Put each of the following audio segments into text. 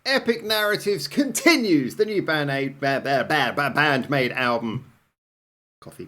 Epic Narratives continues the new BAND-MAID album. Coffee.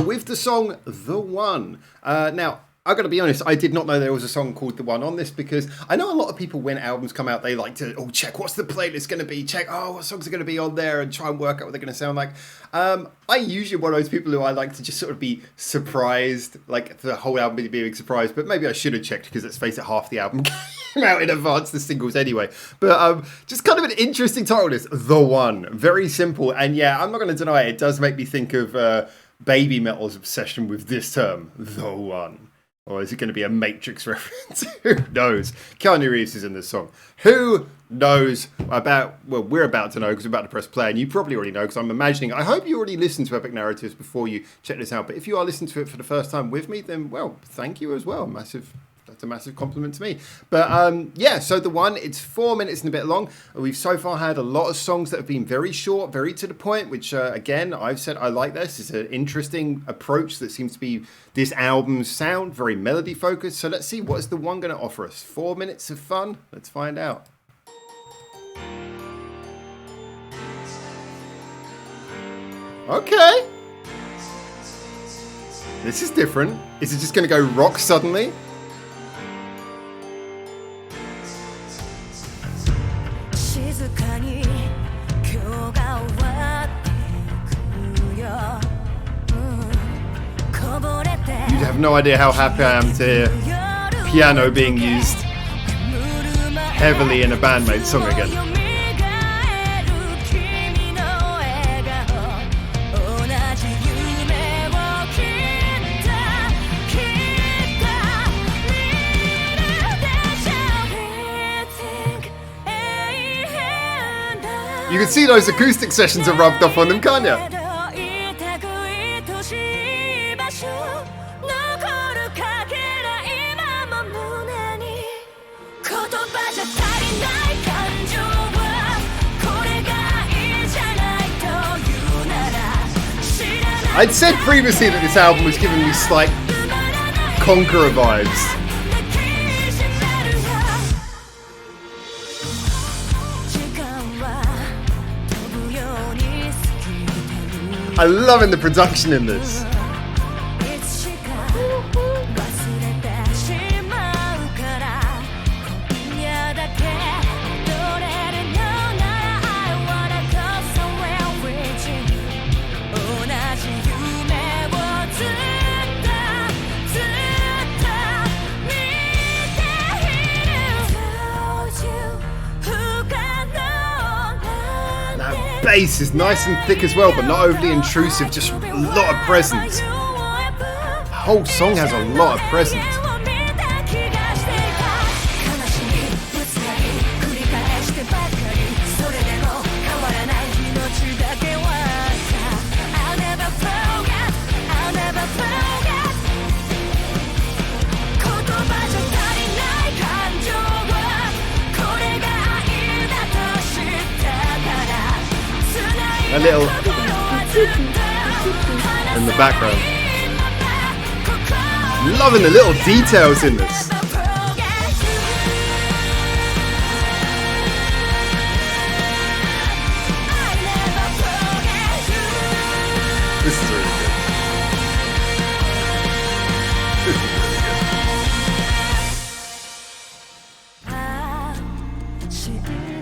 With the song The One. Now, I've got to be honest, I did not know there was a song called The One on this, because I know a lot of people, when albums come out, they like to, check what's the playlist going to be, check, what songs are going to be on there, and try and work out what they're going to sound like. I usually one of those people who I like to just sort of be surprised, like the whole album being a big surprise, but maybe I should have checked, because let's face it, half the album came out in advance, the singles anyway. But just kind of an interesting title, this, The One. Very simple, and yeah, I'm not going to deny it does make me think of Baby Metal's obsession with this term, The One. Or is it going to be a Matrix reference? Who knows? Keanu Reeves is in this song. Who knows about... Well, we're about to know, because we're about to press play, and you probably already know, because I'm imagining... I hope you already listened to Epic Narratives before you check this out, but if you are listening to it for the first time with me, then, well, thank you as well. That's a massive compliment to me. But yeah, so The One, it's 4 minutes and a bit long. We've so far had a lot of songs that have been very short, very to the point, which again, I've said I like this. It's an interesting approach that seems to be this album's sound, very melody focused. So let's see, what is The One going to offer us? 4 minutes of fun? Let's find out. Okay. This is different. Is it just going to go rock suddenly? You'd have no idea how happy I am to hear piano being used heavily in a BAND-MAID song again. You can see those acoustic sessions are rubbed off on them, can't you? I'd said previously that this album was giving me slight Conqueror vibes. I'm loving the production in this. Bass is nice and thick as well, but not overly intrusive, just a lot of presence. The whole song has a lot of presence. A little in the background. Loving the little details in this. This is really good. This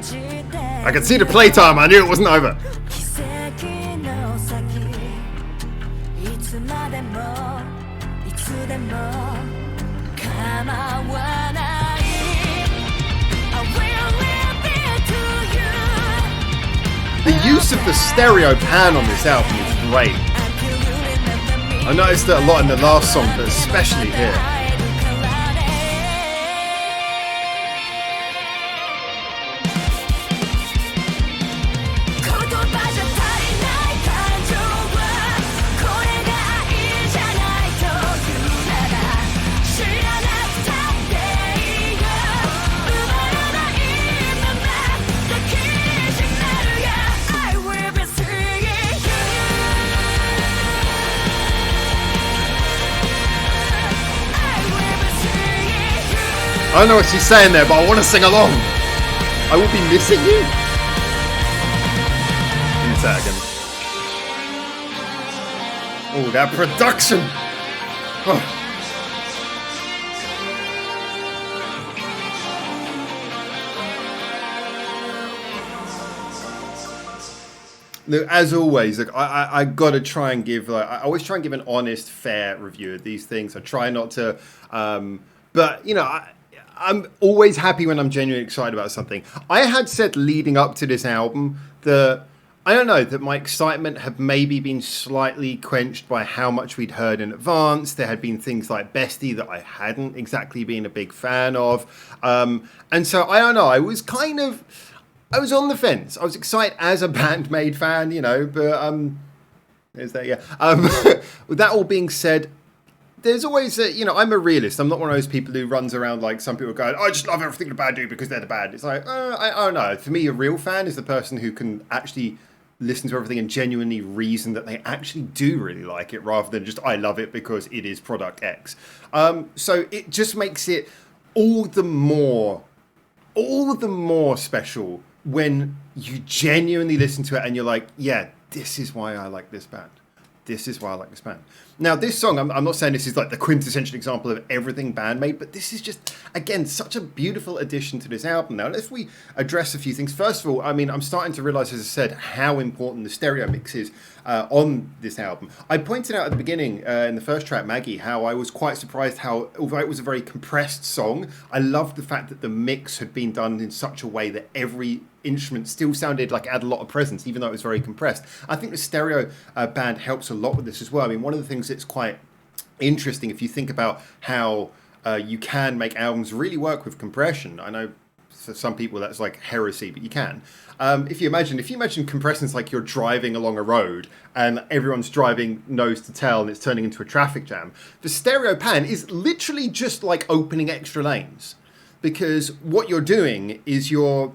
is really good. I could see the playtime. I knew it wasn't over. The use of the stereo pan on this album is great. I noticed that a lot in the last song, but especially here. I don't know what she's saying there, but I want to sing along. I will be missing you. Let me say that again. Oh, that production. Oh. Look, as always, look, I gotta try and give. I always try and give an honest, fair review of these things. I try not to, but you know, I'm always happy when I'm genuinely excited about something. I had said leading up to this album that I don't know that my excitement had maybe been slightly quenched by how much we'd heard in advance. There had been things like Bestie that I hadn't exactly been a big fan of, and so I don't know. I was on the fence. I was excited as a BAND-MAID fan, you know, but there's that, yeah. With that all being said, there's always you know, I'm a realist. I'm not one of those people who runs around like some people go, I just love everything the band do because they're the band. It's like, I don't know. For me, a real fan is the person who can actually listen to everything and genuinely reason that they actually do really like it rather than just, I love it because it is product X. So it just makes it all the more special when you genuinely listen to it and you're like, yeah, this is why I like this band. This is why I like this band. Now, this song, I'm not saying this is like the quintessential example of everything BAND-MAID, but this is just, again, such a beautiful addition to this album. Now, if we address a few things, first of all, I mean, I'm starting to realize, as I said, how important the stereo mix is on this album. I pointed out at the beginning, in the first track, Maggie, how I was quite surprised how, although it was a very compressed song, I loved the fact that the mix had been done in such a way that every instrument still sounded like it had a lot of presence, even though it was very compressed. I think the stereo band helps a lot with this as well. I mean, one of the things that's quite interesting, if you think about how you can make albums really work with compression. I know for some people that's like heresy, but you can. If you imagine compression's like you're driving along a road and everyone's driving nose to tail and it's turning into a traffic jam. The stereo pan is literally just like opening extra lanes, because what you're doing is you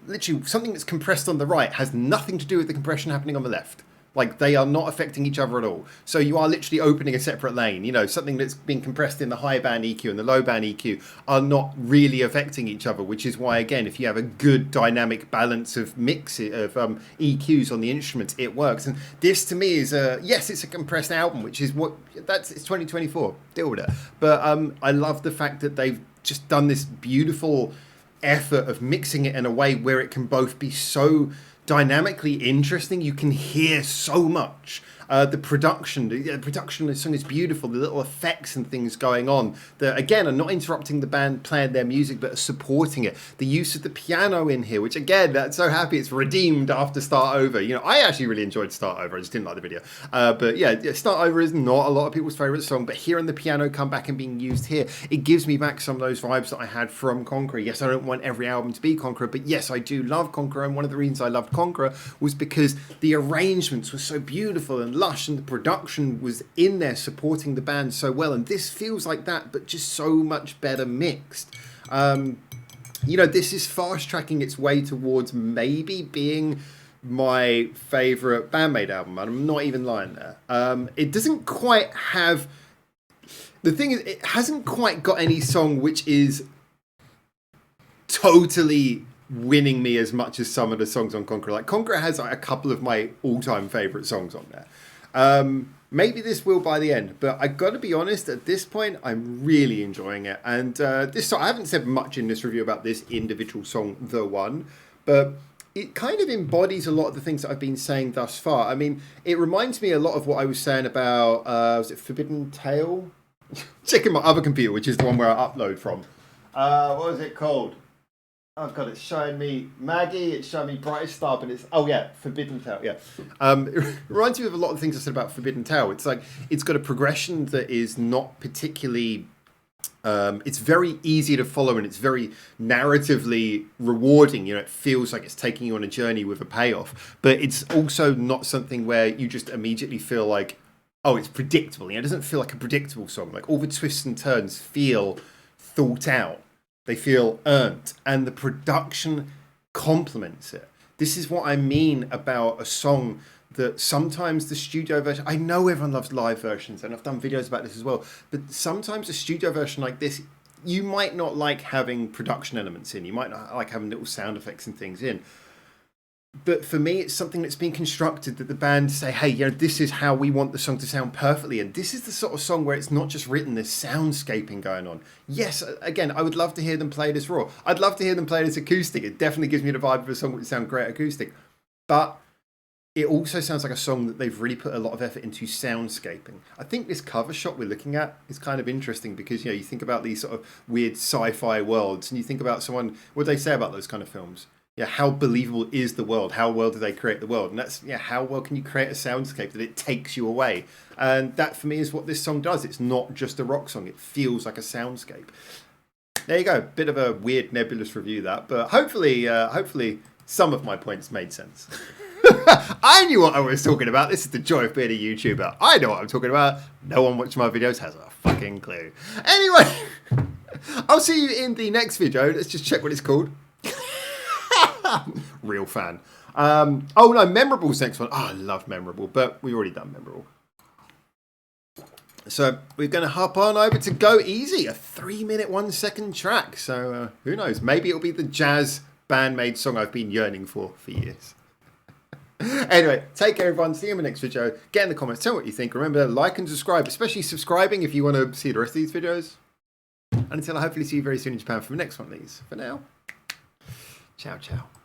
literally, something that's compressed on the right has nothing to do with the compression happening on the left. Like, they are not affecting each other at all. So you are literally opening a separate lane. You know, something that's being compressed in the high band EQ and the low band EQ are not really affecting each other, which is why, again, if you have a good dynamic balance of EQs on the instruments, it works. And this, to me, is yes, it's a compressed album, which is it's 2024. Deal with it. But I love the fact that they've just done this beautiful effort of mixing it in a way where it can both be so dynamically interesting. You can hear so much. The production of the song is beautiful. The little effects and things going on that, again, are not interrupting the band playing their music, but are supporting it. The use of the piano in here, which, again, that's so happy it's redeemed after Start Over. You know, I actually really enjoyed Start Over. I just didn't like the video. But yeah, Start Over is not a lot of people's favourite song, but hearing the piano come back and being used here, it gives me back some of those vibes that I had from Conqueror. Yes, I don't want every album to be Conqueror, but yes, I do love Conqueror, and one of the reasons I loved Conqueror was because the arrangements were so beautiful and lush, and the production was in there supporting the band so well, and this feels like that, but just so much better mixed. You know, this is fast tracking its way towards maybe being my favourite BAND-MAID album, and I'm not even lying there. It doesn't quite have, the thing is, it hasn't quite got any song which is totally winning me as much as some of the songs on Conqueror. Like, Conqueror has like a couple of my all-time favourite songs on there. Maybe this will by the end, but I got to be honest, at this point, I'm really enjoying it. And this song, I haven't said much in this review about this individual song, The One, but it kind of embodies a lot of the things that I've been saying thus far. I mean, it reminds me a lot of what I was saying about, was it Forbidden Tale? Checking my other computer, which is the one where I upload from. What was it called? Oh God, it's showing me Maggie, it's showing me Brightest Star, but it's, oh yeah, Forbidden Tale, yeah. It reminds me of a lot of things I said about Forbidden Tale. It's like, it's got a progression that is not particularly, it's very easy to follow and it's very narratively rewarding. You know, it feels like it's taking you on a journey with a payoff, but it's also not something where you just immediately feel like, oh, it's predictable. You know, it doesn't feel like a predictable song. Like, all the twists and turns feel thought out. They feel earned, and the production complements it. This is what I mean about a song that sometimes the studio version, I know everyone loves live versions, and I've done videos about this as well, but sometimes a studio version like this you might not like having production elements in. You might not like having little sound effects and things in. But for me, it's something that's been constructed that the band say, hey, you know, this is how we want the song to sound perfectly. And this is the sort of song where it's not just written, there's soundscaping going on. Yes, again, I would love to hear them play this raw. I'd love to hear them play this acoustic. It definitely gives me the vibe of a song that would sound great acoustic. But it also sounds like a song that they've really put a lot of effort into soundscaping. I think this cover shot we're looking at is kind of interesting because, you know, you think about these sort of weird sci-fi worlds and you think about someone, what do they say about those kind of films? Yeah, how believable is the world? How well do they create the world? And that's, yeah, how well can you create a soundscape that it takes you away? And that, for me, is what this song does. It's not just a rock song. It feels like a soundscape. There you go. Bit of a weird, nebulous review, that. But hopefully some of my points made sense. I knew what I was talking about. This is the joy of being a YouTuber. I know what I'm talking about. No one watching my videos has a fucking clue. Anyway, I'll see you in the next video. Let's just check what it's called. Real fan. Oh no, Memorable's next one. Oh, I love Memorable, but we've already done Memorable. So we're going to hop on over to Go Easy, a 3-minute 1-second track. So who knows? Maybe it'll be the jazz BAND-MAID song I've been yearning for years. Anyway, take care everyone. See you in the next video. Get in the comments, tell me what you think. Remember, like and subscribe, especially subscribing if you want to see the rest of these videos. And until I hopefully see you very soon in Japan for the next one of these. For now, ciao, ciao.